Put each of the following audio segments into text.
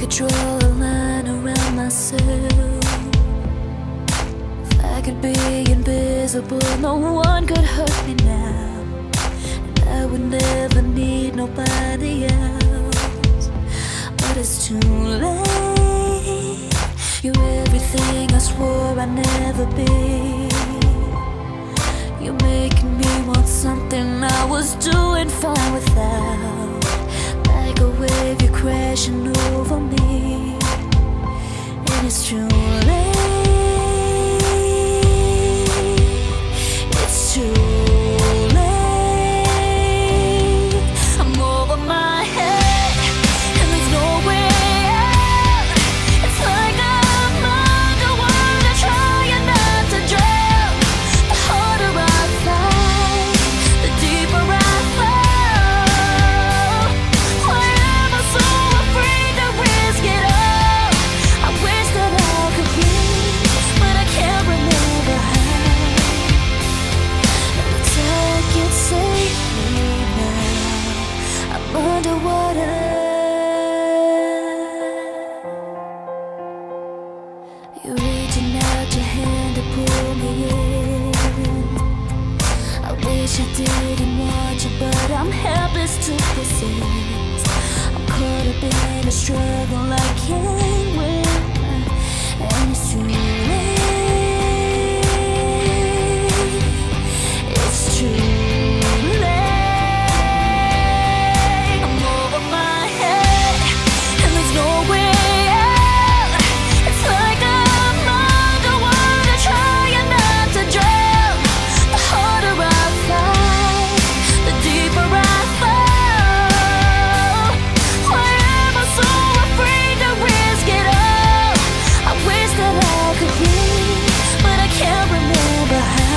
could draw a line around myself, if I could be invisible, no one could hurt me now, and I would never need nobody else. But it's too late. You're everything I swore I'd never be. You're making me want something I was doing fine without. Like a wave, you're crashing over me, and it's too late. It's too late. I'm over my head, and there's no way out. It's like I'm underwater, trying not to drown. The harder I fight, the deeper I fall. Why am I so afraid to risk it all? I wish that I could breathe, but I can't remember how. And the tide can't save me now. I'm underwater. You're reaching out your hand to pull me in. I wish I didn't want you, but I'm helpless to resist. I'm caught up in a struggle I can't win, and it's too late. It's too late. I'm over my head, and there's no way out. It's like I'm underwater, trying not to drown. The harder I fight, the deeper I fall. Why am I so afraid to risk it all? I wish that I could breathe, but I can't remember how.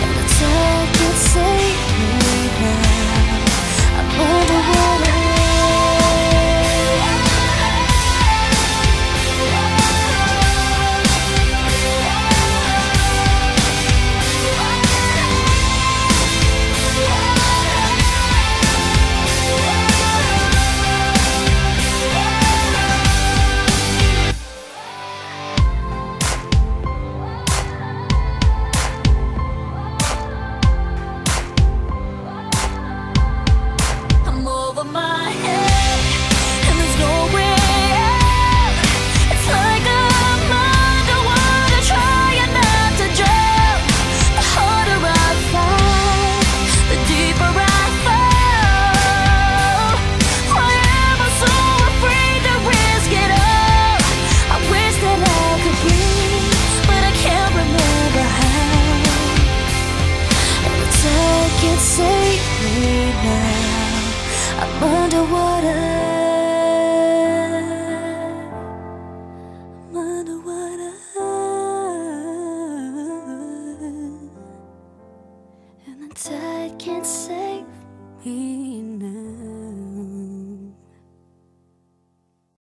And the tide can't save me now. I'm underwater. I'm over my head, and there's no way out. It's like I'm underwater, trying not to drown. The harder I fight, the deeper I fall. Why am I so afraid to risk it all? I wish that I could breathe, but I can't remember how. And the tide can't save me now. I'm underwater. I'm underwater. And the tide can't save me.